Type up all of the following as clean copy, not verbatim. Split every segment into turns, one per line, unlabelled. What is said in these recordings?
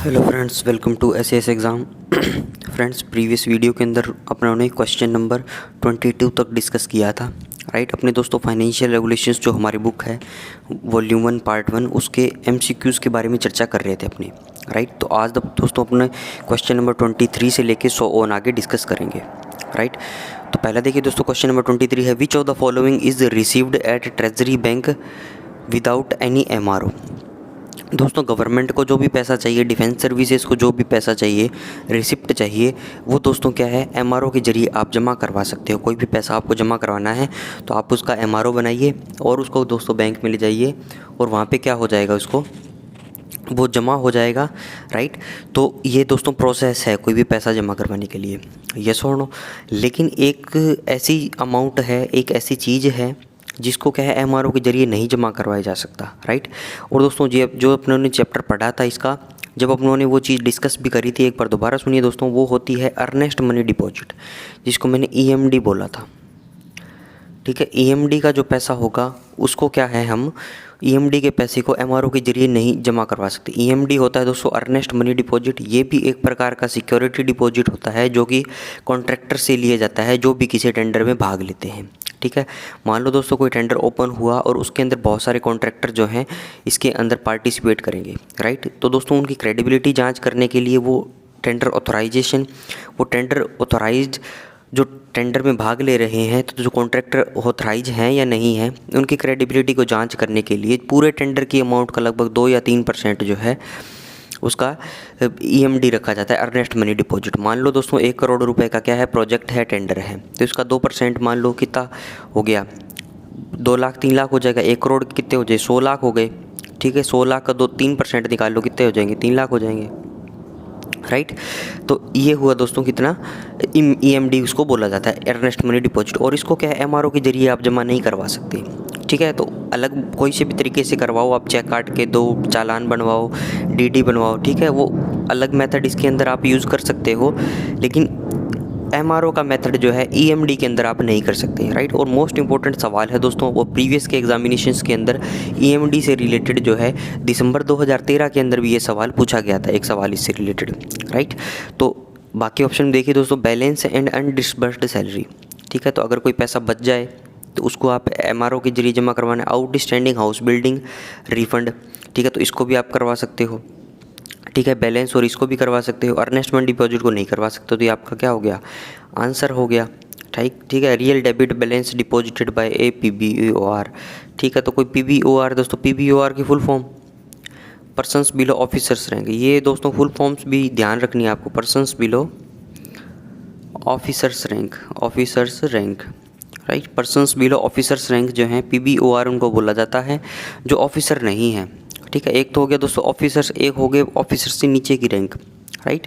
Hello friends, welcome to SAS exam. Friends, previous video के अंदर अपने क्वेश्चन नंबर 22 तक डिस्कस किया था। राइट, अपने दोस्तों फाइनेंशियल रेगुलेशंस जो हमारी बुक है वॉल्यूम 1 पार्ट 1 उसके एमसीक्यूज़ के बारे में चर्चा कर रहे थे अपने। राइट, तो आज दोस्तों अपने क्वेश्चन नंबर 23 से लेके 100 ऑन आगे डिस्कस करेंगे। राइट, तो पहला देखिए दोस्तों, क्वेश्चन नंबर 23 है, which of the following is received at treasury bank without any MRO. दोस्तों, गवर्नमेंट को जो भी पैसा चाहिए, डिफेंस सर्विसेज को जो भी पैसा चाहिए, रिसिप्ट चाहिए, वो दोस्तों क्या है, एमआरओ के ज़रिए आप जमा करवा सकते हो। कोई भी पैसा आपको जमा करवाना है तो आप उसका एमआरओ बनाइए और उसको दोस्तों बैंक में ले जाइए और वहाँ पे क्या हो जाएगा, उसको वो जमा हो जाएगा। राइट, तो ये दोस्तों प्रोसेस है कोई भी पैसा जमा करवाने के लिए, यस और नो। लेकिन एक ऐसी अमाउंट है, एक ऐसी चीज़ है जिसको क्या है एमआरओ के ज़रिए नहीं जमा करवाया जा सकता। राइट, और दोस्तों जो अपनों ने चैप्टर पढ़ा था इसका, जब अपनों ने वो चीज़ डिस्कस भी करी थी, एक बार दोबारा सुनिए दोस्तों, वो होती है अर्नेस्ट मनी डिपॉजिट, जिसको मैंने ईएमडी बोला था। ठीक है, ईएमडी का जो पैसा होगा उसको क्या है, हम ईएमडी के पैसे को एमआरओ के ज़रिए नहीं जमा करवा सकते। ईएमडी होता है दोस्तों अर्नेस्ट मनी डिपॉजिट। ये भी एक प्रकार का सिक्योरिटी डिपॉजिट होता है जो कि कॉन्ट्रैक्टर से लिया जाता है जो भी किसी टेंडर में भाग लेते हैं। ठीक है, मान लो दोस्तों कोई टेंडर ओपन हुआ और उसके अंदर बहुत सारे कॉन्ट्रैक्टर जो हैं इसके अंदर पार्टिसिपेट करेंगे। राइट, तो दोस्तों उनकी क्रेडिबिलिटी जांच करने के लिए वो टेंडर ऑथोराइज्ड जो टेंडर में भाग ले रहे हैं, तो जो कॉन्ट्रैक्टर ऑथराइज हैं या नहीं हैं, उनकी क्रेडिबिलिटी को जांच करने के लिए पूरे टेंडर की अमाउंट का लगभग 2 या 3% जो है उसका ईएमडी रखा जाता है, अर्नेस्ट मनी डिपॉजिट। मान लो दोस्तों 1 करोड़ रुपए का क्या है, प्रोजेक्ट है, टेंडर है, तो इसका 2% मान लो कितना हो गया, 2 लाख 3 लाख हो जाएगा। 1 करोड़ कितने हो जाए, 100 लाख हो गए। ठीक है, 100 लाख का 3% निकाल लो, कितने हो जाएंगे, 3 लाख हो जाएंगे। राइट, तो ये हुआ दोस्तों कितना, ईएमडी उसको बोला जाता है, अर्नेस्ट मनी डिपॉजिट। और इसको क्या है एमआरओ के जरिए आप जमा नहीं करवा सकते। ठीक है, तो अलग कोई से भी तरीके से करवाओ, आप चेक काट के दो, चालान बनवाओ, डीडी बनवाओ, ठीक है, वो अलग मेथड इसके अंदर आप यूज़ कर सकते हो, लेकिन एमआरओ का मेथड जो है ईएमडी के अंदर आप नहीं कर सकते। राइट, और मोस्ट इंपॉर्टेंट सवाल है दोस्तों, वो प्रीवियस के एग्जामिनेशंस के अंदर ईएमडी से रिलेटेड जो है दिसंबर 2013 के अंदर भी ये सवाल पूछा गया था, एक सवाल इससे रिलेटेड। राइट, तो बाकी ऑप्शन देखिए दोस्तों, बैलेंस एंड अनडिस्बर्स्ड सैलरी। ठीक है, तो अगर कोई पैसा बच जाए तो उसको आप एमआरओ के जरिए जमा करवाना है। आउटस्टैंडिंग हाउस बिल्डिंग रिफंड, ठीक है, तो इसको भी आप करवा सकते हो। ठीक है, बैलेंस और इसको भी करवा सकते हो। अर्नेस्ट मनी डिपॉजिट को नहीं करवा सकते, तो ये आपका क्या हो गया, आंसर हो गया। ठीक है, real debit balance deposited by a PBOR. ठीक है, तो कोई पीबीओआर दोस्तों, पीबीओआर की full form persons below officers rank. ये दोस्तों फुल फॉर्म्स भी ध्यान रखनी है आपको, persons below officers rank. Right, persons below officers rank जो हैं पीबीओआर उनको बोला जाता है जो ऑफिसर नहीं है। ठीक है, एक तो हो गया दोस्तों ऑफिसर्स, एक हो गए ऑफिसर से नीचे की रैंक। राइट,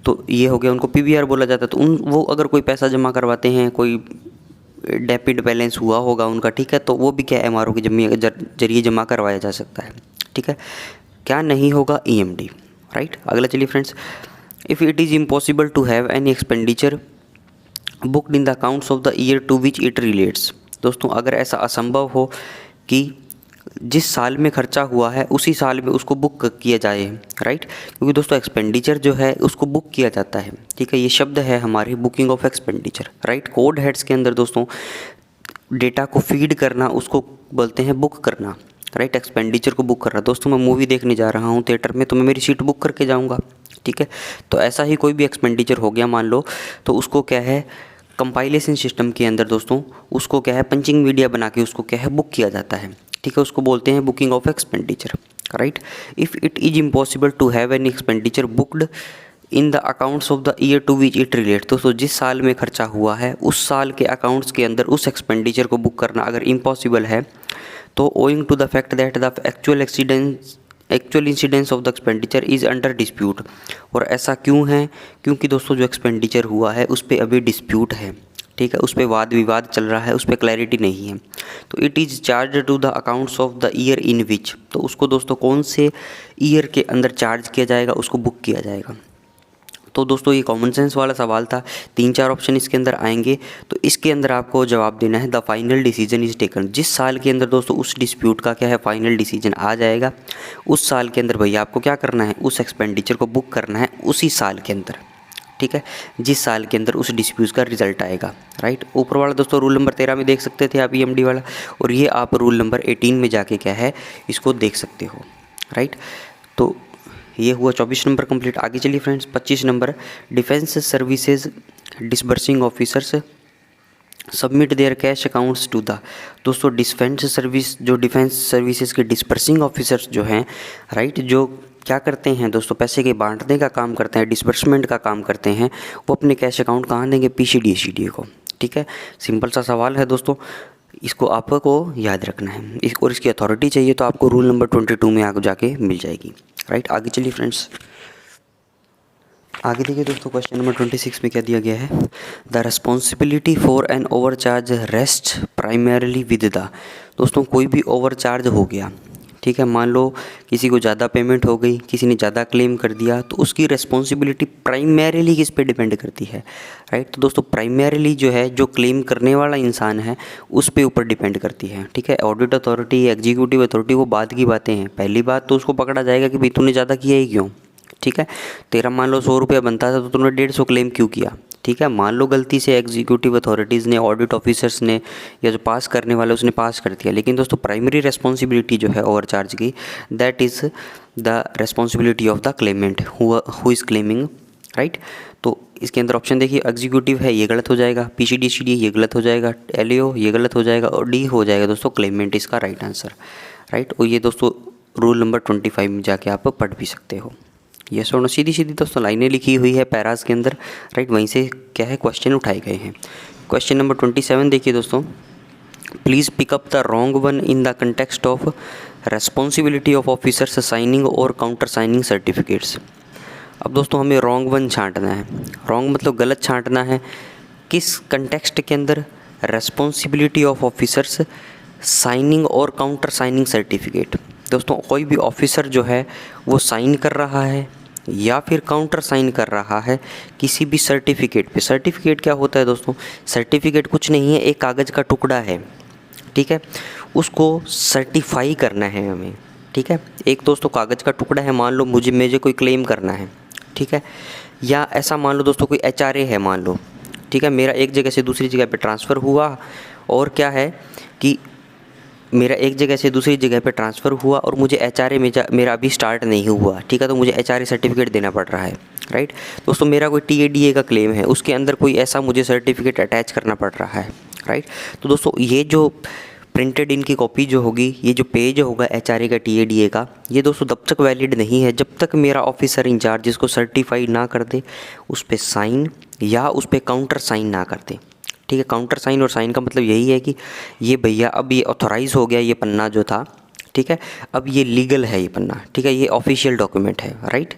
तो ये हो गया, उनको पीबीआर बोला जाता है। तो वो अगर कोई पैसा जमा करवाते हैं, कोई डेबिट बैलेंस हुआ होगा उनका, ठीक है, तो वो भी क्या एमआरओ के जरिए जमा करवाया जा सकता है। ठीक है, क्या नहीं होगा, ईएमडी। राइट, अगला चलिए friends, if it is impossible to have any expenditure booked in the accounts of the year to which it relates. दोस्तों अगर ऐसा असंभव हो कि जिस साल में खर्चा हुआ है उसी साल में उसको बुक किया जाए। राइट, क्योंकि दोस्तों एक्सपेंडिचर जो है उसको बुक किया जाता है। ठीक है, ये शब्द है हमारी booking of expenditure. Right, code heads के अंदर दोस्तों डेटा को फीड करना उसको बोलते हैं बुक करना। राइट, एक्सपेंडिचर को बुक करना। दोस्तों मैं मूवी देखने जा रहा हूँ थिएटर में, तो मैं मेरी सीट बुक करके जाऊँगा। ठीक है, तो ऐसा ही कोई भी एक्सपेंडिचर हो गया मान लो, तो उसको क्या है कंपाइलेशन सिस्टम के अंदर दोस्तों उसको क्या है पंचिंग मीडिया बना के उसको क्या है बुक किया जाता है। ठीक है, उसको बोलते हैं booking of expenditure. Right, if it is impossible to have any expenditure booked in the accounts of the year to which it relate. दोस्तों जिस साल में खर्चा हुआ है उस साल के अकाउंट्स के अंदर उस एक्सपेंडिचर को बुक करना अगर इम्पॉसिबल है, तो owing to the fact that the actual incidence of the expenditure is under dispute. और ऐसा क्यों है, क्योंकि दोस्तों जो एक्सपेंडिचर हुआ है उस पर अभी डिस्प्यूट है। ठीक है, उस पर वाद विवाद चल रहा है, उस पर क्लैरिटी नहीं है। तो it is charge to the accounts of the year in which, तो उसको दोस्तों कौन से ईयर के अंदर चार्ज किया जाएगा, उसको बुक किया जाएगा। तो दोस्तों ये कॉमन सेंस वाला सवाल था, 3-4 ऑप्शन इसके अंदर आएंगे। तो इसके अंदर आपको जवाब देना है the final decision is taken. जिस साल के अंदर दोस्तों उस डिस्प्यूट का क्या है फाइनल डिसीजन आ जाएगा, उस साल के अंदर भैया आपको क्या करना है, उस एक्सपेंडिचर को बुक करना है उसी साल के अंदर, ठीक है, जिस साल के अंदर उस डिस्प्यूट का रिजल्ट आएगा, राइट। ऊपर वाला दोस्तों रूल नंबर 13 में देख सकते थे आप EMD वाला, और ये आप रूल नंबर 18 में जाके क्या है इसको देख सकते हो, राइट। तो ये हुआ 24 नंबर कंप्लीट। आगे चलिए friends, 25 number, defence services disbursing officers submit their cash accounts to the. दोस्तों डिफेंस सर्विसेज के डिस्बर्सिंग ऑफिसर्स जो हैं, राइट, जो क्या करते हैं दोस्तों, पैसे के बांटने का काम करते हैं, डिस्बर्समेंट का काम करते हैं, वो अपने कैश अकाउंट कहाँ देंगे, PCDA को, ठीक है। सिंपल सा सवाल है दोस्तों, इसको आपको याद रखना है। और इसकी अथॉरिटी चाहिए तो आपको रूल नंबर 22 में आगे जाके मिल जाएगी, राइट। आगे चलिए फ्रेंड्स, आगे देखिए दोस्तों, क्वेश्चन नंबर 26 में क्या दिया गया है, the responsibility for an overcharge rest primarily with the. दोस्तों कोई भी ओवरचार्ज हो गया, ठीक है, मान लो किसी को ज़्यादा पेमेंट हो गई, किसी ने ज़्यादा क्लेम कर दिया, तो उसकी रिस्पॉन्सिबिलिटी प्राइमरीली किस पे डिपेंड करती है, राइट। तो दोस्तों प्राइमरीली जो है, जो क्लेम करने वाला इंसान है उस पे ऊपर डिपेंड करती है, ठीक है। ऑडिट अथॉरिटी, एग्जीक्यूटिव अथॉरिटी वो बाद की बातें हैं। पहली बात तो उसको पकड़ा जाएगा कि भाई तूने ज़्यादा किया ही क्यों, ठीक है। तेरा मान लो 100 रुपया बनता था तो तूने 150 क्लेम क्यों किया, ठीक है। मान लो गलती से एग्जीक्यूटिव अथॉरिटीज़ ने, ऑडिट ऑफिसर्स ने, या जो पास करने वाले उसने पास कर दिया, लेकिन दोस्तों प्राइमरी रेस्पॉन्सिबिलिटी जो है ओवरचार्ज की, that is the responsibility of the Clement who is claiming, right. तो इसके अंदर ऑप्शन देखिए, एग्जीक्यूटिव है ये गलत हो जाएगा, PCDCD ये गलत हो जाएगा, LAO ये गलत हो जाएगा, और D हो जाएगा दोस्तों क्लेमेंट, इसका राइट आंसर, राइट। और ये दोस्तों रूल नंबर 25 में जाके आप पढ़ भी सकते हो। ये सुनो, सीधी सीधी दोस्तों लाइनें लिखी हुई है पैराज के अंदर, राइट, वहीं से क्या है क्वेश्चन उठाए गए हैं। क्वेश्चन नंबर 27 देखिए दोस्तों, please pick up the wrong one in the context of responsibility of officers signing और काउंटर साइनिंग सर्टिफिकेट्स। अब दोस्तों हमें रॉन्ग वन छांटना है, रॉन्ग मतलब गलत छांटना है, किस कंटेक्स्ट के अंदर, रेस्पॉन्सिबिलिटी ऑफ ऑफिसर्स साइनिंग और काउंटर साइनिंग सर्टिफिकेट। दोस्तों कोई भी ऑफिसर जो है वो साइन कर रहा है या फिर काउंटर साइन कर रहा है किसी भी सर्टिफिकेट पे। सर्टिफिकेट क्या होता है दोस्तों, सर्टिफिकेट कुछ नहीं है, एक कागज़ का टुकड़ा है, ठीक है, उसको सर्टिफाई करना है हमें, ठीक है। एक दोस्तों कागज़ का टुकड़ा है, मान लो मुझे कोई क्लेम करना है, ठीक है, या ऐसा मान लो दोस्तों कोई HRA है मान लो, ठीक है, मेरा एक जगह से दूसरी जगह पे ट्रांसफ़र हुआ, और क्या है कि मेरा एक जगह से दूसरी जगह पे ट्रांसफ़र हुआ और मुझे HRA में मेरा अभी स्टार्ट नहीं हुआ, ठीक है, तो मुझे HRA सर्टिफिकेट देना पड़ रहा है, राइट। दोस्तों मेरा कोई TADA का क्लेम है, उसके अंदर कोई ऐसा मुझे सर्टिफिकेट अटैच करना पड़ रहा है, राइट। तो दोस्तों ये जो प्रिंटेड इनकी कॉपी जो होगी, ये जो पेज होगा HRA का, TADA का, ये दोस्तों तब तक वैलिड नहीं है जब तक मेरा ऑफिसर इंचार्ज जिसको सर्टिफाई ना कर दे उस पर साइन या उस पर काउंटर साइन ना कर दे, ठीक है। काउंटर साइन और साइन का मतलब यही है कि ये भैया अब ये ऑथोराइज़ हो गया, ये पन्ना जो था, ठीक है, अब ये लीगल है ये पन्ना, ठीक है, ये ऑफिशियल डॉक्यूमेंट है, राइट।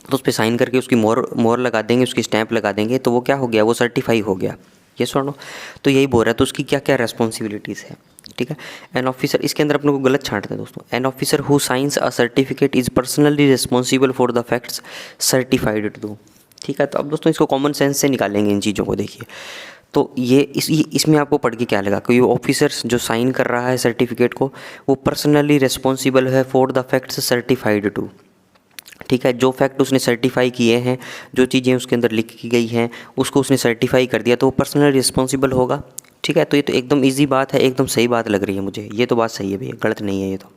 तो उस पर साइन करके उसकी मोहर लगा देंगे, उसकी स्टैंप लगा देंगे, तो वो क्या हो गया, वो सर्टिफाई हो गया, ये सुनो। तो यही बोल रहा है, तो उसकी क्या क्या रेस्पॉन्सिबिलिटीज़ है, ठीक है। एन ऑफिसर, इसके अंदर अपने को गलत छांटते हैं दोस्तों, an officer who signs a certificate is personally responsible for the facts certified to, ठीक है। तो अब दोस्तों इसको कॉमन सेंस से निकालेंगे इन चीज़ों को, देखिए। तो ये इसमें आपको पढ़ के क्या लगा, कोई ऑफिसर्स जो साइन कर रहा है सर्टिफिकेट को वो पर्सनली रिस्पॉन्सिबल है for the facts certified to, ठीक है। जो फैक्ट उसने सर्टिफाई किए हैं, जो चीज़ें उसके अंदर लिखी गई हैं उसको उसने सर्टिफाई कर दिया, तो वो पर्सनली रिस्पॉन्सिबल होगा, ठीक है। तो ये तो एकदम ईजी बात है, एकदम सही बात लग रही है मुझे, ये तो बात सही है भैया, गलत नहीं है ये तो,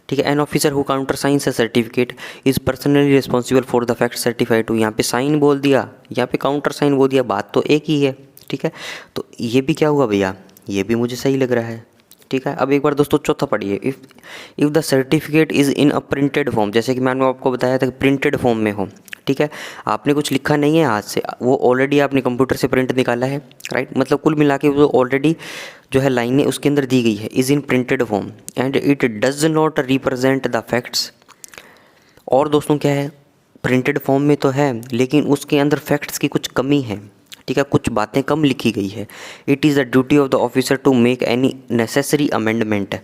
ठीक है। An officer who counter signs a certificate is personally responsible for the fact certified to, यहाँ पे साइन बोल दिया, यहाँ पे काउंटर साइन बोल दिया, बात तो एक ही है, ठीक है। तो ये भी क्या हुआ भैया, ये भी मुझे सही लग रहा है, ठीक है। अब एक बार दोस्तों चौथा पढ़िए, if the certificate is in a printed form, जैसे कि मैंने आपको बताया था कि प्रिंटेड फॉर्म में हो, ठीक है, आपने कुछ लिखा नहीं है हाथ से, वो ऑलरेडी आपने कंप्यूटर से प्रिंट निकाला है, राइट। मतलब कुल मिला के वो ऑलरेडी जो है लाइनें उसके अंदर दी गई है, is in printed form and it does not represent the facts. और दोस्तों क्या है, प्रिंटेड फॉर्म में तो है लेकिन उसके अंदर फैक्ट्स की कुछ कमी है, ठीक है, कुछ बातें कम लिखी गई है। It is the duty of the officer to make any necessary amendment,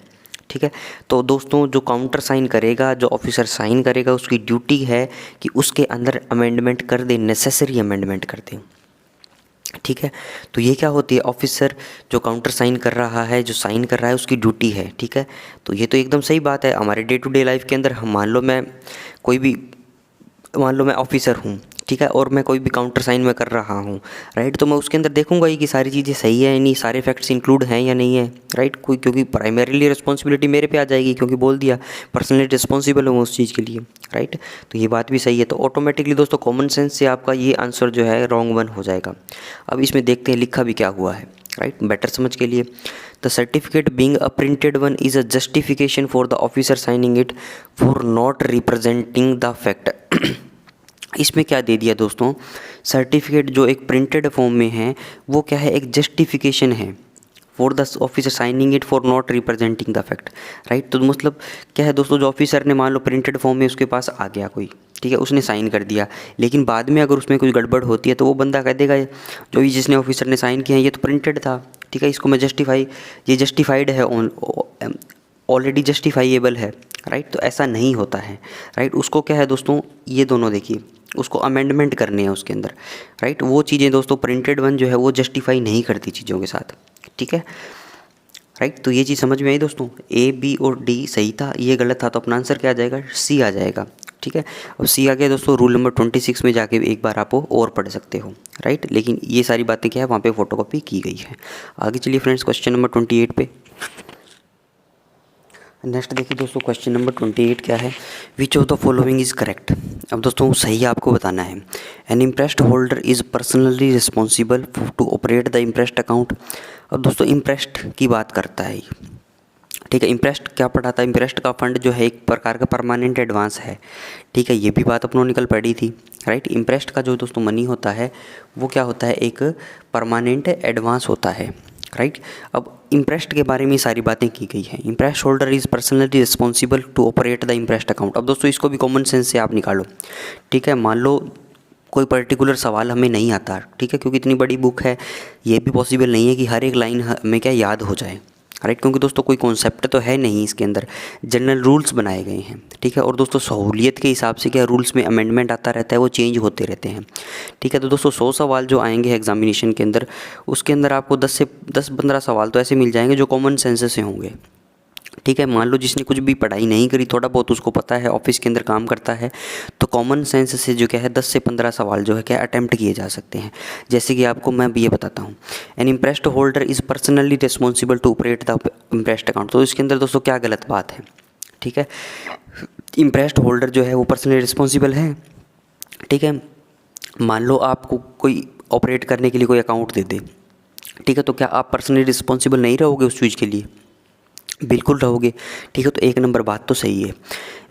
ठीक है। तो दोस्तों जो काउंटर साइन करेगा, जो ऑफिसर साइन करेगा, उसकी ड्यूटी है कि उसके अंदर अमेंडमेंट कर दे, नेसेसरी अमेंडमेंट कर दे, ठीक है। तो ये क्या होती है, ऑफिसर जो काउंटर साइन कर रहा है, जो साइन कर रहा है, उसकी ड्यूटी है, ठीक है। तो ये तो एकदम सही बात है। हमारे डे टू डे लाइफ के अंदर हम मान लो मैं ऑफिसर हूँ, ठीक है, और मैं कोई भी काउंटर साइन में कर रहा हूँ, राइट, तो मैं उसके अंदर देखूंगा ही कि सारी चीज़ें सही है या नहीं, सारे फैक्ट्स इंक्लूड हैं या नहीं है, राइट। कोई क्योंकि प्राइमरीली रिस्पॉन्सिबिलिटी मेरे पे आ जाएगी, क्योंकि बोल दिया पर्सनली रिस्पॉन्सिबल हूँ उस चीज़ के लिए, राइट। तो ये बात भी सही है। तो ऑटोमेटिकली दोस्तों कॉमन सेंस से आपका ये आंसर जो है रॉन्ग वन हो जाएगा। अब इसमें देखते हैं लिखा भी क्या हुआ है, राइट, बेटर समझ के लिए। The certificate being a printed one is a justification for the officer signing it for not representing the fact. इसमें क्या दे दिया दोस्तों, सर्टिफिकेट जो एक प्रिंटेड फॉर्म में है वो क्या है, एक जस्टिफिकेशन है for the officer signing it for not representing the fact, right. तो मतलब क्या है दोस्तों, जो ऑफिसर ने मान लो प्रिंटेड फॉर्म में उसके पास आ गया कोई, ठीक है, उसने साइन कर दिया, लेकिन बाद में अगर उसमें कोई गड़बड़ होती है तो वो बंदा कह देगा जो भी जिसने ऑफिसर ने साइन किया है ये तो प्रिंटेड था, ठीक है, इसको मैं ये जस्टिफाइड है, ऑलरेडी जस्टिफाइएबल है, राइट। तो ऐसा नहीं होता है, राइट। उसको क्या है दोस्तों, ये दोनों देखिए, उसको अमेंडमेंट करने हैं उसके अंदर, राइट। वो चीज़ें दोस्तों प्रिंटेड वन जो है वो जस्टिफाई नहीं करती चीज़ों के साथ, ठीक है, राइट। तो ये चीज़ समझ में आई दोस्तों। ए बी और डी सही था, ये गलत था, तो अपना आंसर क्या आ जाएगा, सी आ जाएगा, ठीक है। अब सी आ गया दोस्तों, रूल नंबर 26 में जाके एक बार आप और पढ़ सकते हो, राइट। लेकिन ये सारी बातें क्या है वहाँ पे फोटोकॉपी की गई है। आगे चलिए फ्रेंड्स, क्वेश्चन नंबर 28 पे। नेक्स्ट देखिए दोस्तों, क्वेश्चन नंबर 28 क्या है, which of the following is correct. अब दोस्तों सही आपको बताना है। An imprest holder is personally responsible to operate the imprest account. अब दोस्तों इम्प्रेस्ड की बात करता है, ठीक है। इम्प्रेस्ड क्या पढ़ाता है, इम्प्रेस्ड का फंड जो है एक प्रकार का परमानेंट एडवांस है, ठीक है, ये भी बात अपनों निकल पड़ी थी, राइट। इम्प्रेस्ड का जो दोस्तों मनी होता है वो क्या होता है, एक परमानेंट एडवांस होता है, राइट। अब इम्प्रेस्ड के बारे में सारी बातें की गई हैं। Imprest holder is personally responsible to operate the imprest account. अब दोस्तों इसको भी कॉमन सेंस से आप निकालो, ठीक है। मान लो कोई पर्टिकुलर सवाल हमें नहीं आता, ठीक है, क्योंकि इतनी बड़ी बुक है, ये भी पॉसिबल नहीं है कि हर एक लाइन हमें क्या याद हो जाए, राइट, क्योंकि दोस्तों कोई कॉन्सेप्ट तो है नहीं इसके अंदर, जनरल रूल्स बनाए गए हैं, ठीक है। और दोस्तों सहूलियत के हिसाब से क्या रूल्स में अमेंडमेंट आता रहता है, वो चेंज होते रहते हैं, ठीक है। तो दोस्तों 100 सवाल जो आएंगे एग्जामिनेशन के अंदर, उसके अंदर आपको 10 से 15 सवाल तो ऐसे मिल जाएंगे जो कॉमन सेंस से होंगे, ठीक है। मान लो जिसने कुछ भी पढ़ाई नहीं करी, थोड़ा बहुत उसको पता है, ऑफिस के अंदर काम करता है, तो कॉमन सेंस से जो क्या है 10 से 15 सवाल जो है क्या अटैम्प्ट किए जा सकते हैं। जैसे कि आपको मैं ये बताता हूँ, an imprest holder is personally responsible to operate the imprest account. तो इसके अंदर दोस्तों क्या गलत बात है, ठीक है। इम्प्रेस्ड होल्डर जो है वो पर्सनली रिस्पॉन्सिबल है, ठीक है। मान लो आपको कोई ऑपरेट करने के लिए कोई अकाउंट दे दे, ठीक है, तो क्या आप पर्सनली रिस्पॉन्सिबल नहीं रहोगे उस चीज़ के लिए, बिल्कुल रहोगे, ठीक है। तो एक नंबर बात तो सही है।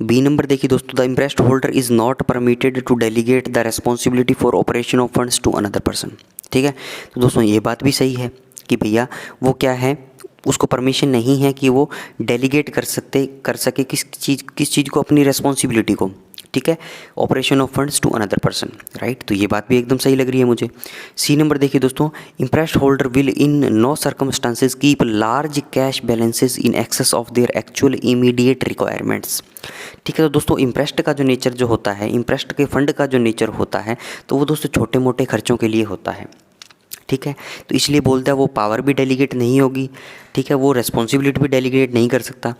बी नंबर देखिए दोस्तों, the imprest holder is not permitted to delegate the responsibility for operation of funds to another person, ठीक है। तो दोस्तों ये बात भी सही है कि भैया वो क्या है, उसको परमिशन नहीं है कि वो डेलीगेट कर सके किस चीज़ को, अपनी रेस्पॉन्सिबिलिटी को, ठीक है, operation of funds to another person, right. तो ये बात भी एकदम सही लग रही है मुझे। सी नंबर देखिए दोस्तों, imprest holder will in no circumstances keep large cash balances in excess of their actual immediate requirements, ठीक है। तो दोस्तों इम्प्रेस्ड का जो नेचर जो होता है, इम्प्रेस्ड के फंड का जो नेचर होता है, तो वो दोस्तों छोटे मोटे खर्चों के लिए होता है, ठीक है। तो इसलिए बोलता है वो पावर भी डेलीगेट नहीं होगी, ठीक है, वो रेस्पॉन्सिबिलिटी भी डेलीगेट नहीं कर सकता,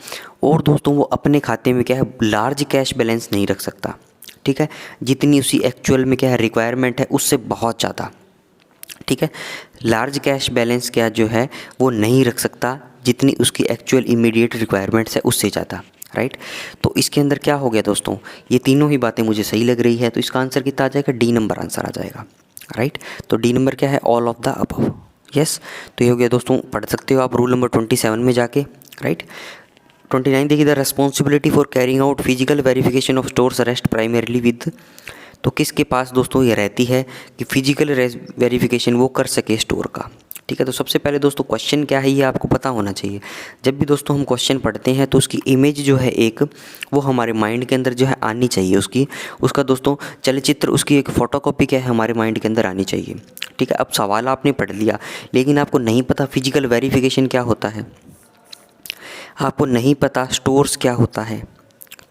और दोस्तों वो अपने खाते में क्या है लार्ज कैश बैलेंस नहीं रख सकता, ठीक है, जितनी उसी एक्चुअल में क्या है रिक्वायरमेंट है उससे बहुत ज़्यादा, ठीक है। लार्ज कैश बैलेंस क्या जो है वो नहीं रख सकता जितनी उसकी एक्चुअल इमीडिएट रिक्वायरमेंट्स है उससे ज़्यादा, राइट। तो इसके अंदर क्या हो गया दोस्तों, ये तीनों ही बातें मुझे सही लग रही है, तो इसका आंसर कितना आ जाएगा, डी नंबर आंसर आ जाएगा, राइट। तो डी नंबर क्या है, all of the above, yes. तो ये हो गया दोस्तों, पढ़ सकते हो आप रूल नंबर 27 में जाके, राइट। 29 देखिए, the responsibility for carrying out physical verification of stores rest primarily with. तो किसके पास दोस्तों ये रहती है कि फिजिकल वेरिफिकेशन वो कर सके स्टोर का, ठीक है। तो सबसे पहले दोस्तों क्वेश्चन क्या है ये आपको पता होना चाहिए। जब भी दोस्तों हम क्वेश्चन पढ़ते हैं तो उसकी इमेज जो है एक वो हमारे माइंड के अंदर जो है आनी चाहिए, उसका दोस्तों चलचित्र, उसकी एक फ़ोटोकॉपी क्या है हमारे माइंड के अंदर आनी चाहिए, ठीक है। अब सवाल आपने पढ़ लिया लेकिन आपको नहीं पता फिजिकल वेरिफिकेशन क्या होता है, आपको नहीं पता स्टोर्स क्या होता है,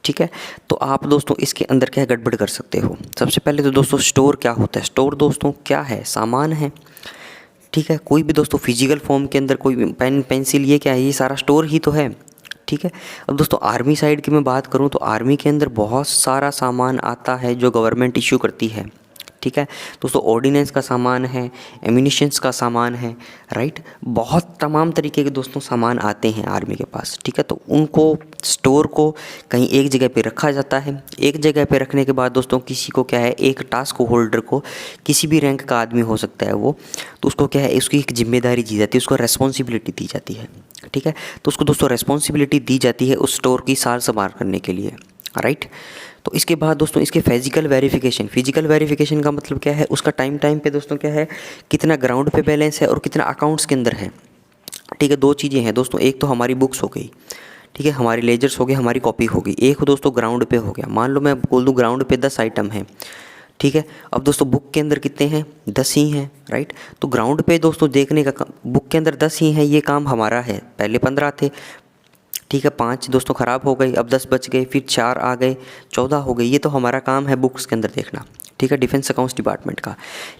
ठीक है, तो आप दोस्तों इसके अंदर क्या गड़बड़ कर सकते हो। सबसे पहले तो दोस्तों स्टोर क्या होता है। स्टोर दोस्तों क्या है, सामान है, ठीक है। कोई भी दोस्तों फिजिकल फॉर्म के अंदर कोई पेन पेंसिल ये क्या है, ये सारा स्टोर ही तो है, ठीक है। अब दोस्तों आर्मी साइड की मैं बात करूँ तो आर्मी के अंदर बहुत सारा सामान आता है जो गवर्नमेंट इशू करती है, ठीक है। दोस्तों ऑर्डिनेंस का सामान है, एम्यूनिशंस का सामान है, राइट, बहुत तमाम तरीके के दोस्तों सामान आते हैं आर्मी के पास, ठीक है। तो उनको स्टोर को कहीं एक जगह पे रखा जाता है। एक जगह पे रखने के बाद दोस्तों किसी को क्या है, एक टास्क होल्डर को, किसी भी रैंक का आदमी हो सकता है वो, तो उसको क्या है, उसकी एक जिम्मेदारी दी जाती है, उसको रेस्पॉन्सिबिलिटी दी जाती है, ठीक है। तो उसको दोस्तों रेस्पॉन्सिबिलिटी दी जाती है उस स्टोर की सार संभाल करने के लिए, राइट। तो इसके बाद दोस्तों इसके फिजिकल वेरिफिकेशन का मतलब क्या है, उसका टाइम पे दोस्तों क्या है, कितना ग्राउंड पे बैलेंस है और कितना अकाउंट्स के अंदर है, ठीक है। दो चीज़ें हैं दोस्तों, एक तो हमारी बुक्स हो गई, ठीक है, हमारी लेजर्स हो गए, हमारी कॉपी हो गई। एक दोस्तों ग्राउंड पे हो गया, मान लो मैं बोल दूँ ग्राउंड पे 10 आइटम है, ठीक है। अब दोस्तों बुक के अंदर कितने हैं, 10 ही हैं, राइट। तो ग्राउंड पे दोस्तों देखने का बुक के अंदर 10 ही हैं, ये काम हमारा है। पहले 15 थे, ठीक है, 5 दोस्तों ख़राब हो गई, अब 10 बच गए, फिर 4 आ गए, 14 हो गई। ये तो हमारा काम है बुक्स के अंदर देखना, ठीक है, डिफेंस अकाउंट्स डिपार्टमेंट का।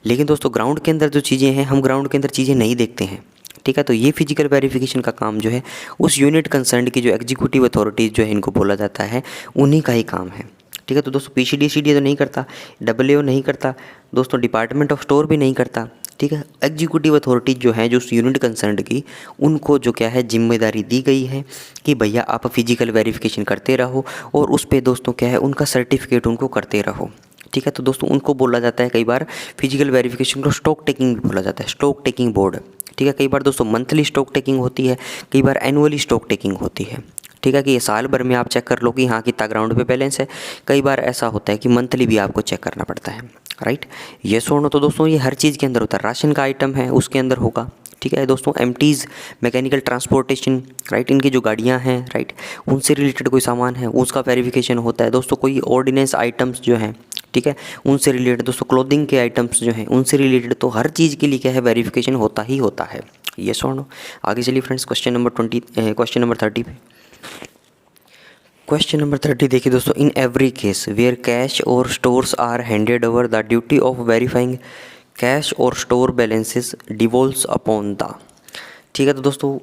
लेकिन दोस्तों ग्राउंड के अंदर जो चीज़ें हैं, हम ग्राउंड के अंदर चीज़ें नहीं देखते हैं, ठीक है। तो ये फिजिकल वेरिफिकेशन का काम जो है उस यूनिट कंसर्न की जो एग्जीक्यूटिव अथॉरिटीज़ जो है इनको बोला जाता है, उन्हीं का ही काम है, ठीक है। तो दोस्तों PCDCD तो नहीं करता, AAO नहीं करता दोस्तों, डिपार्टमेंट ऑफ स्टोर भी नहीं करता, ठीक है। एग्जीक्यूटिव अथॉरिटी जो है, जो उस यूनिट कंसर्न की, उनको जो क्या है जिम्मेदारी दी गई है कि भैया आप फिजिकल वेरिफिकेशन करते रहो और उस पे दोस्तों क्या है उनका सर्टिफिकेट उनको करते रहो, ठीक है। तो दोस्तों उनको बोला जाता है कई बार फिजिकल वेरिफिकेशन को स्टॉक टेकिंग भी बोला जाता है, स्टॉक टेकिंग बोर्ड, ठीक है। कई बार दोस्तों मंथली स्टॉक टेकिंग होती है, कई बार एनुअली स्टॉक टेकिंग होती है, ठीक है, कि ये साल भर में आप चेक कर लो कि हाँ कितना ग्राउंड पे बैलेंस है। कई बार ऐसा होता है कि मंथली भी आपको चेक करना पड़ता है, राइट। ये सोनो तो दोस्तों ये हर चीज़ के अंदर होता है, राशन का आइटम है उसके अंदर होगा, ठीक है दोस्तों। एमटीज़, मैकेनिकल ट्रांसपोर्टेशन, राइट, इनकी जो गाड़ियाँ हैं, राइट, उनसे रिलेटेड कोई सामान है उसका वेरिफिकेशन होता है दोस्तों। कोई ऑर्डिनेंस आइटम्स जो हैं, ठीक है, उनसे रिलेटेड दोस्तों, क्लोथिंग के आइटम्स जो हैं उनसे रिलेटेड, तो हर चीज़ के लिए क्या है वेरिफिकेशन होता ही होता है। ये सोनो आगे चलिए फ्रेंड्स, क्वेश्चन नंबर 30 पे। क्वेश्चन नंबर 30 देखिए दोस्तों, in every case where cash or stores are handed over the duty of verifying cash or store balances devolves upon the, ठीक है। तो दोस्तों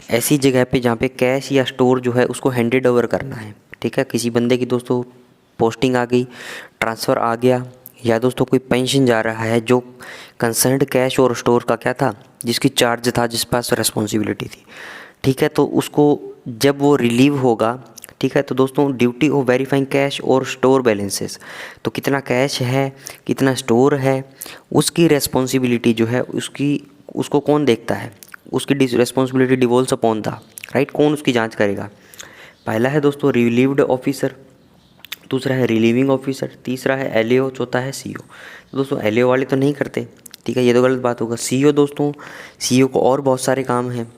ऐसी जगह पे जहाँ पे कैश या स्टोर जो है उसको हैंडेड ओवर करना है, ठीक है। किसी बंदे की दोस्तों पोस्टिंग आ गई, ट्रांसफ़र आ गया, या दोस्तों कोई पेंशन जा रहा है, जो कंसर्न्ड कैश और स्टोर का क्या था, जिसकी चार्ज था, जिस पास रिस्पॉन्सिबिलिटी थी, ठीक है। तो उसको जब वो रिलीव होगा, ठीक है, तो दोस्तों duty of verifying cash or store balances, तो कितना कैश है कितना स्टोर है, उसकी रिस्पॉन्सिबिलिटी जो है उसको कौन देखता है, उसकी रिस्पॉन्सिबिलिटी डिवोल्व्स अपॉन द, राइट। कौन उसकी जांच करेगा, पहला है दोस्तों रिलीव्ड ऑफिसर, दूसरा है रिलीविंग ऑफिसर, तीसरा है LAO, चौथा है CO। तो दोस्तों LAO वाले तो नहीं करते, ठीक है, ये तो गलत बात होगा। CO दोस्तों, CO को और बहुत सारे काम हैं,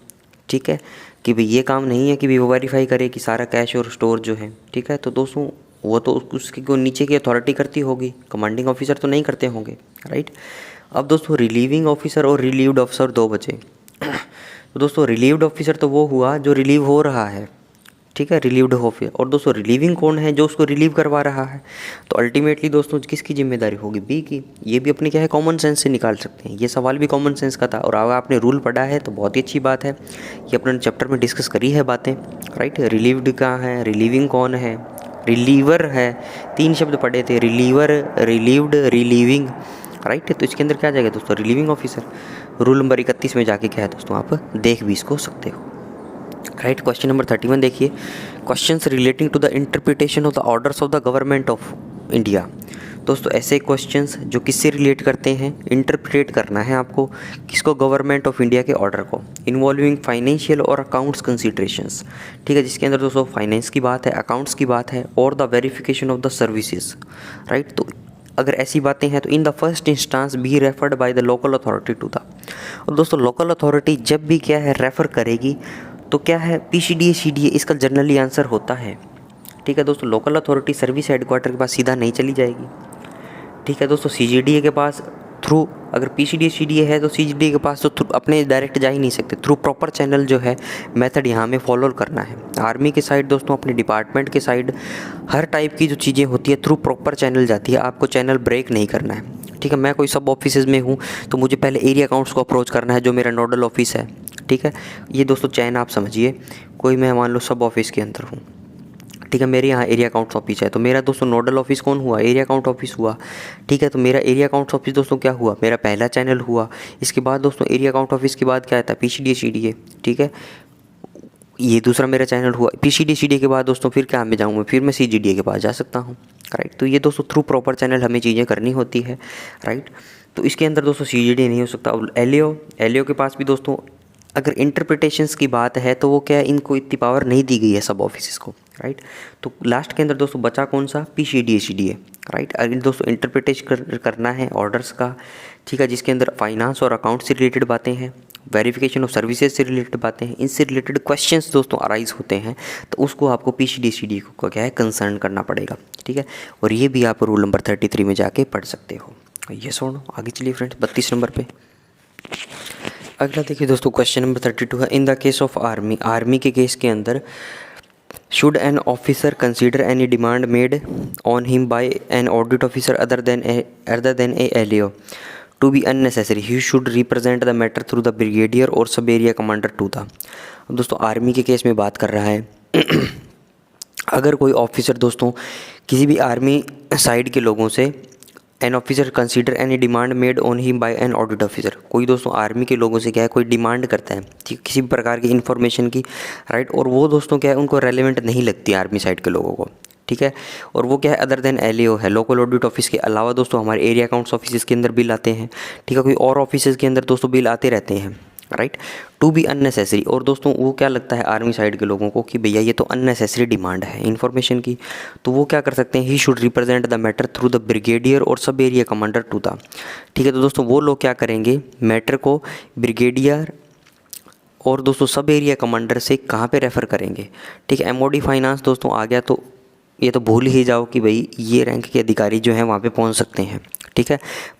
ठीक है, कि भाई ये काम नहीं है कि भाई वो वेरीफाई करे कि सारा कैश और स्टोर जो है, ठीक है। तो दोस्तों वो तो उसकी को नीचे की अथॉरिटी करती होगी, कमांडिंग ऑफिसर तो नहीं करते होंगे, राइट। अब दोस्तों रिलीविंग ऑफिसर और रिलीव्ड ऑफिसर दो बचे। तो दोस्तों रिलीव्ड ऑफिसर तो वो हुआ जो रिलीव हो रहा है, ठीक है, रिलीव्ड ऑफिसर। और दोस्तों रिलीविंग कौन है, जो उसको रिलीव करवा रहा है। तो अल्टीमेटली दोस्तों किसकी जिम्मेदारी होगी, B की। ये भी अपने क्या है कॉमन सेंस से निकाल सकते हैं, ये सवाल भी कॉमन सेंस का था। और अगर आपने रूल पढ़ा है तो बहुत ही अच्छी बात है, ये अपने चैप्टर में डिस्कस करी है बातें, राइट। रिलीव्ड कहाँ है, रिलीविंग कौन है, रिलीवर है, 3 शब्द पढ़े थे, रिलीवर, रिलीव्ड, रिलीविंग, राइट। तो इसके अंदर क्या जाएगा दोस्तों, रिलीविंग ऑफिसर। रूल नंबर 31 में जाके क्या है दोस्तों, आप देख भी इसको सकते हो, राइट। क्वेश्चन नंबर 31 देखिए, questions relating to the interpretation of the orders of the government of India. दोस्तों ऐसे क्वेश्चंस जो किससे रिलेट करते हैं, इंटरप्रेट करना है आपको, किसको, गवर्नमेंट ऑफ इंडिया के ऑर्डर को, इन्वॉल्विंग फाइनेंशियल और अकाउंट्स कंसिडरेशंस, ठीक है, जिसके अंदर दोस्तों फाइनेंस की बात है, अकाउंट्स की बात है, और the verification of the services, right. तो अगर ऐसी बातें हैं तो in the first instance be referred by the local authority to the. और दोस्तों लोकल अथॉरिटी जब भी क्या है रेफ़र करेगी तो क्या है, PCDA CDA इसका जनरली आंसर होता है, ठीक है दोस्तों। लोकल अथॉरिटी सर्विस हेडक्वार्टर के पास सीधा नहीं चली जाएगी, ठीक है दोस्तों। CGDA के पास थ्रू, अगर PCDA CDA है तो CGDA के पास तो अपने डायरेक्ट जा ही नहीं सकते, थ्रू प्रॉपर चैनल जो है मेथड यहाँ में फॉलो करना है। आर्मी के साइड दोस्तों, अपने डिपार्टमेंट के साइड हर टाइप की जो चीज़ें होती है थ्रू प्रॉपर चैनल जाती है, आपको चैनल ब्रेक नहीं करना है, ठीक है। मैं कोई सब ऑफिस में हूँ तो मुझे पहले एरिया अकाउंट्स को अप्रोच करना है जो मेरा नोडल ऑफिस है, ठीक है। ये दोस्तों चैन आप समझिए, कोई मैं मान लो सब ऑफिस के अंदर हूँ, ठीक है, मेरे यहाँ एरिया अकाउंट्स ऑफिस है, तो मेरा दोस्तों नोडल ऑफिस कौन हुआ, एरिया अकाउंट ऑफिस हुआ, ठीक है। तो मेरा एरिया अकाउंट्स ऑफिस दोस्तों क्या हुआ, मेरा पहला चैनल हुआ। इसके बाद दोस्तों एरिया अकाउंट ऑफिस के बाद क्या आता है, PCDA CDA, ठीक है, ये दूसरा मेरा चैनल हुआ। PCDA CDA के बाद दोस्तों फिर क्या मैं जाऊँ, फिर मैं CGDA के पास जा सकता हूँ, राइट। तो ये दोस्तों थ्रू प्रॉपर चैनल हमें चीज़ें करनी होती है, राइट। तो इसके अंदर दोस्तों CGDA नहीं हो सकता। अब LAO के पास भी दोस्तों अगर इंटरप्रिटेशंस की बात है तो वो क्या है, इनको इतनी पावर नहीं दी गई है सब ऑफिस को, राइट। तो लास्ट के अंदर दोस्तों बचा कौन सा, PCDA CDA, राइट। अगर दोस्तों इंटरप्रिटेशन करना है ऑर्डर्स का, ठीक है, जिसके अंदर फाइनेंस और अकाउंट से रिलेटेड बातें हैं, वेरिफिकेशन ऑफ सर्विसेज से रिलेटेड बातें हैं, इनसे रिलेटेड क्वेश्चंस दोस्तों अराइज होते हैं, तो उसको आपको PCDA CDA को क्या है कंसर्न करना पड़ेगा, ठीक है। और ये भी आप रूल नंबर 33 में जाके पढ़ सकते हो। ये सुनो आगे चलिए फ्रेंड्स 32 नंबर पे। अगला देखिए दोस्तों क्वेश्चन नंबर 32 है, in the case of army के केस के अंदर should an officer consider any demand made on him by an audit officer other than a LAO to be unnecessary, he should represent the matter through the brigadier और sub area commander to the. दोस्तों army के case में बात कर रहा है अगर कोई ऑफिसर दोस्तों किसी भी आर्मी साइड के लोगों से, N officer consider any demand made on him by an audit officer, कोई दोस्तों आर्मी के लोगों से क्या है कोई डिमांड करता है, ठीक, किसी भी प्रकार की इन्फॉर्मेशन की, राइट, और वो दोस्तों क्या है उनको रेलेवेंट नहीं लगती आर्मी साइड के लोगों को, ठीक है। और वो क्या है अदर देन LAO है, लोकल ऑडिट ऑफिस के अलावा दोस्तों हमारे एरिया अकाउंट्स ऑफिस के अंदर बिल आते हैं, ठीक है, कोई और ऑफिस के अंदर दोस्तों बिल आते रहते हैं, राइट। टू बी अननेसेसरी, और दोस्तों वो क्या लगता है आर्मी साइड के लोगों को कि भैया ये तो अननेसेसरी डिमांड है इन्फॉर्मेशन की, तो वो क्या कर सकते हैं, ही should represent the matter through the brigadier और sub area commander to the, ठीक है। तो दोस्तों वो लोग क्या करेंगे, मैटर को ब्रिगेडियर और दोस्तों सब एरिया कमांडर से कहाँ पे रेफ़र करेंगे, ठीक है। MOD फाइनेंस दोस्तों आ गया तो ये तो भूल ही जाओ कि भाई ये रैंक के अधिकारी जो हैं वहाँ पे पहुँच सकते हैं, ठीक है।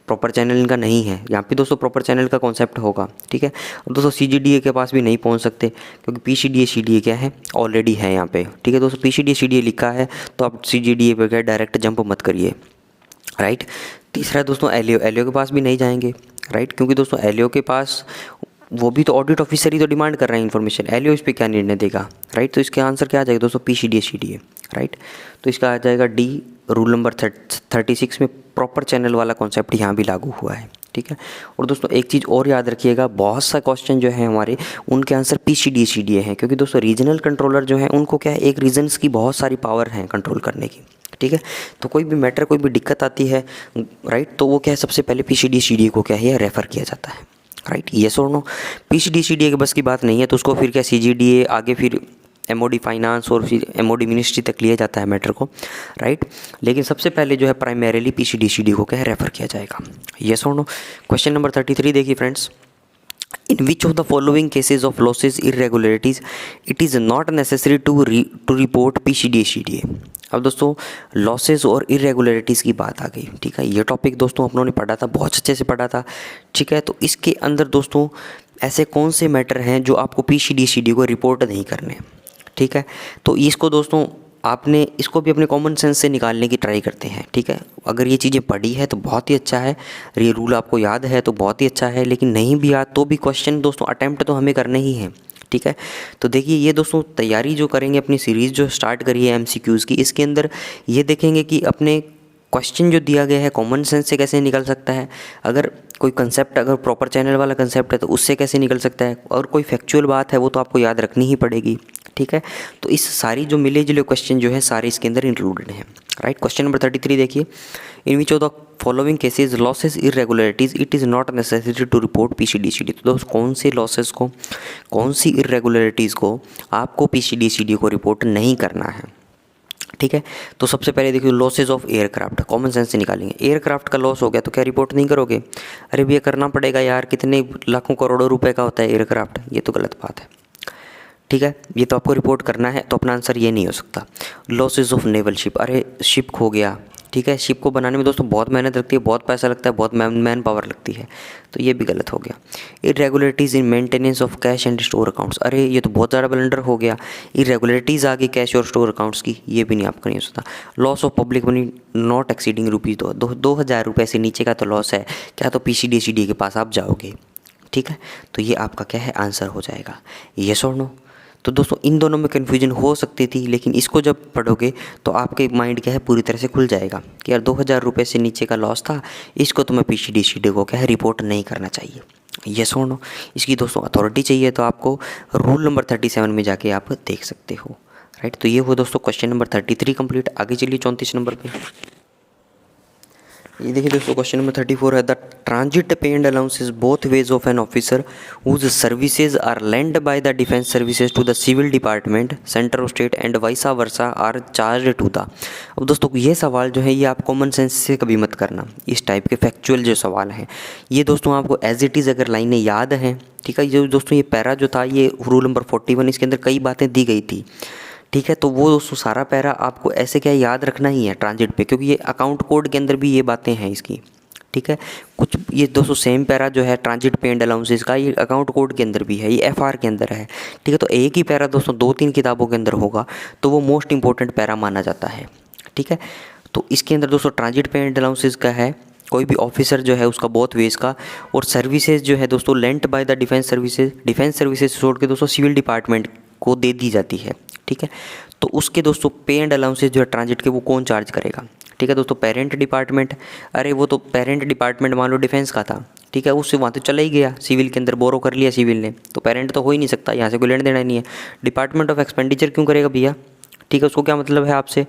प्रॉपर चैनल इनका नहीं है, यहाँ पे दोस्तों प्रॉपर चैनल का कॉन्सेप्ट होगा, ठीक है। और दोस्तों CGDA के पास भी नहीं पहुँच सकते क्योंकि PCDA CDA क्या है ऑलरेडी है यहाँ पे, ठीक है। दोस्तों PCDA CDA लिखा है तो आप CGDA पे क्या डायरेक्ट जंप मत करिए, राइट। तीसरा दोस्तों LAO के पास भी नहीं जाएंगे, राइट, क्योंकि दोस्तों LAO के पास वो भी तो ऑडिट ऑफिसर ही तो डिमांड कर रहे हैं इन्फॉर्मेशन, LAO इस पर क्या निर्णय देगा, राइट। तो इसका आंसर क्या आ जाएगा दोस्तों, PCDA CDA, राइट। तो इसका आ जाएगा D, रूल नंबर 36 में प्रॉपर चैनल वाला कॉन्सेप्ट यहाँ भी लागू हुआ है, ठीक है। और दोस्तों एक चीज़ और याद रखिएगा, बहुत सा क्वेश्चन जो है हमारे उनके आंसर PCDA CDA हैं, क्योंकि दोस्तों रीजनल कंट्रोलर जो है उनको क्या है एक रीजन्स की बहुत सारी पावर है कंट्रोल करने की, ठीक है। तो कोई भी मैटर कोई भी दिक्कत आती है, राइट, तो वो क्या है सबसे पहले PCDA CDA को क्या है रेफ़र किया जाता है, राइट। येस और नो, PCDA CDA के बस की बात नहीं है तो उसको फिर क्या CGDA आगे फिर MOD फाइनेंस और फिर MOD मिनिस्ट्री तक लिया जाता है मैटर को, राइट। लेकिन सबसे पहले जो है प्राइमरीली PCDA CDA को क्या है रेफ़र किया जाएगा। येस और नो। क्वेश्चन नंबर 33 देखिए friends, in which of the following cases of losses irregularities it is not necessary to report PCDA CDA। अब दोस्तों लॉसेज और इरेगुलरिटीज़ की बात आ गई, ठीक है। ये टॉपिक दोस्तों अपनों ने पढ़ा था, बहुत अच्छे से पढ़ा था, ठीक है। तो इसके अंदर दोस्तों ऐसे कौन से मैटर हैं जो आपको PCDA CDA को रिपोर्ट नहीं करने, ठीक है। तो इसको दोस्तों आपने इसको भी अपने कॉमन सेंस से निकालने की ट्राई करते हैं, ठीक है। अगर ये चीज़ें पढ़ी है तो बहुत ही अच्छा है, ये रूल आपको याद है तो बहुत ही अच्छा है, लेकिन नहीं भी याद तो भी क्वेश्चन दोस्तों अटैम्प्ट तो हमें करने ही हैं, ठीक है। तो देखिए ये दोस्तों तैयारी जो करेंगे अपनी सीरीज़ जो स्टार्ट करी है MCQs की, इसके अंदर ये देखेंगे कि अपने क्वेश्चन जो दिया गया है कॉमन सेंस से कैसे निकल सकता है, अगर कोई कंसेप्ट अगर प्रॉपर चैनल वाला कंसेप्ट है तो उससे कैसे निकल सकता है, और कोई फैक्चुअल बात है वो तो आपको याद रखनी ही पड़ेगी, ठीक है। तो इस सारी जो मिले जुले क्वेश्चन जो है सारे इसके अंदर इंक्लूडेड हैं, राइट। क्वेश्चन नंबर 33 देखिए, in which of the following cases losses irregularities it is not necessary to report PCDA CDA। तो दोस्त कौन से लॉसेस को, कौन सी इरेगुलरिटीज़ को आपको PCDA CDA को रिपोर्ट नहीं करना है, ठीक है। तो सबसे पहले देखिए losses of aircraft, common sense से निकालेंगे। एयरक्राफ्ट का लॉस हो गया तो क्या रिपोर्ट नहीं करोगे, अरे भैया करना पड़ेगा यार, कितने लाखों करोड़ों रुपए का होता है एयरक्राफ्ट, ये तो गलत बात है, ठीक है। ये तो आपको रिपोर्ट करना है, तो अपना आंसर ये नहीं हो सकता। लॉसेज ऑफ नेवल शिप, अरे शिप खो गया, ठीक है। शिप को बनाने में दोस्तों बहुत मेहनत लगती है, बहुत पैसा लगता है, बहुत मैन पावर लगती है, तो ये भी गलत हो गया। Irregularities in maintenance of cash and store accounts, अरे ये तो बहुत ज़्यादा ब्लंडर हो गया। इरेगुलरिटीज़ आ गई कैश और स्टोर अकाउंट्स की, ये भी नहीं आपका नहीं हो सकता। Loss of public money not exceeding rupees 2,000 से नीचे का तो लॉस है, क्या तो PCDCD के पास आप जाओगे, ठीक है। तो ये आपका क्या है, आंसर हो जाएगा, यस और नो। तो दोस्तों इन दोनों में कन्फ्यूजन हो सकती थी, लेकिन इसको जब पढ़ोगे तो आपके माइंड क्या है, पूरी तरह से खुल जाएगा कि यार 2,000 से नीचे का लॉस था, इसको तो मैं PCDCD को क्या है, रिपोर्ट नहीं करना चाहिए, यस और नो। इसकी दोस्तों अथॉरिटी चाहिए तो आपको रूल नंबर 37 में जाके आप देख सकते हो, राइट। तो ये हो दोस्तों क्वेश्चन नंबर 33 कंप्लीट। आगे चलिए 34 नंबर पे। ये देखिए दोस्तों क्वेश्चन नंबर 34 है, the transit pay and allowances both ways of an officer whose services are lend by the defence services to the civil department centre of state and vice versa are charge to the. अब दोस्तों ये सवाल जो है ये आप common sense से कभी मत करना, इस टाइप के फैक्चुअल जो सवाल हैं ये दोस्तों आपको एज इट इज़ अगर लाइनें याद हैं, ठीक है। जो दोस्तों ये पैरा जो था ये रूल नंबर 41, इसके अंदर कई बातें दी गई थी, ठीक है। तो वो दोस्तों सारा पैरा आपको ऐसे क्या याद रखना ही है ट्रांजिट पे, क्योंकि ये अकाउंट कोड के अंदर भी ये बातें हैं इसकी, ठीक है। कुछ ये दोस्तों सेम पैरा जो है ट्रांजिट पे एंड अलाउंसेस का, ये अकाउंट कोड के अंदर भी है, ये FR के अंदर है, ठीक है। तो एक ही पैरा दोस्तों 2-3 किताबों के अंदर होगा तो वो मोस्ट इंपॉर्टेंट पैरा माना जाता है, ठीक है। तो इसके अंदर दोस्तों ट्रांजिट पे एंड अलाउंसेस का है, कोई भी ऑफिसर जो है उसका बहुत वेज का, और सर्विसेज जो है दोस्तों lent bye the defence services छोड़ के दोस्तों सिविल डिपार्टमेंट को दे दी जाती है, ठीक है। तो उसके दोस्तों पे एंड अलाउंसेज जो है ट्रांजिट के वो कौन चार्ज करेगा, ठीक है दोस्तों, पेरेंट डिपार्टमेंट। अरे वो तो पेरेंट डिपार्टमेंट मान लो डिफेंस का था, ठीक है, उससे वहाँ तो चला ही गया, सिविल के अंदर बोरो कर लिया सिविल ने, तो पेरेंट तो हो ही नहीं सकता, यहाँ से कोई लेना देना नहीं है। डिपार्टमेंट ऑफ एक्सपेंडिचर क्यों करेगा भैया, ठीक है, उसको क्या मतलब है आपसे,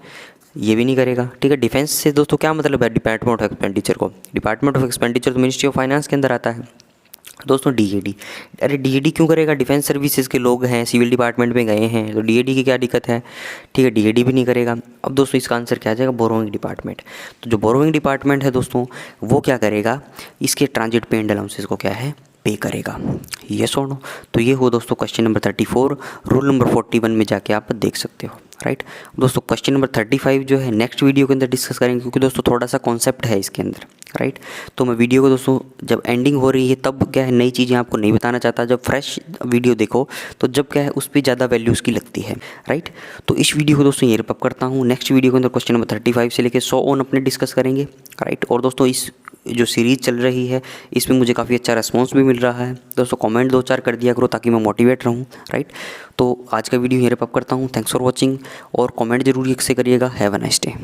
ये भी नहीं करेगा, ठीक है। डिफेंस से दोस्तों क्या मतलब है डिपार्टमेंट ऑफ एक्सपेंडिचर को, डिपार्टमेंट ऑफ एक्सपेंडिचर तो मिनिस्ट्री ऑफ फाइनेंस के अंदर आता है दोस्तों। DAD, अरे DAD क्यों करेगा, डिफेंस सर्विसेज के लोग हैं, सिविल डिपार्टमेंट में गए हैं, तो DAD की क्या दिक्कत है, ठीक है, DAD भी नहीं करेगा। अब दोस्तों इसका आंसर क्या आ जाएगा, बोरोइंग डिपार्टमेंट। तो जो बोरोइंग डिपार्टमेंट है दोस्तों वो क्या करेगा, इसके ट्रांजिट पे एंड अलाउंसेस को क्या है, पे करेगा, यस और नो। तो ये हो दोस्तों क्वेश्चन नंबर 34, रूल नंबर 41 में जाके आप देख सकते हो, राइट। दोस्तों क्वेश्चन नंबर 35 जो है नेक्स्ट वीडियो के अंदर डिस्कस करेंगे, क्योंकि दोस्तों थोड़ा सा कॉन्सेप्ट है इसके अंदर, राइट। तो मैं वीडियो को दोस्तों जब एंडिंग हो रही है तब क्या है, नई चीज़ें आपको नहीं बताना चाहता, जब फ्रेश वीडियो देखो तो जब क्या है उस पर ज़्यादा वैल्यू उसकी लगती है, राइट। तो इस वीडियो को दोस्तों ये रैप करता हूँ, नेक्स्ट वीडियो के अंदर क्वेश्चन नंबर 35 से लेकर 100 ऑन अपने डिस्कस करेंगे, राइट। और दोस्तों इस जो सीरीज़ चल रही है इसमें मुझे काफ़ी अच्छा रिस्पॉन्स भी मिल रहा है दोस्तों, कमेंट 2-4 कर दिया करो ताकि मैं मोटिवेट रहूं, राइट। तो आज का वीडियो यहीं रैप करता हूं, थैंक्स फॉर वॉचिंग, और कमेंट जरूर से करिएगा। Have a nice day.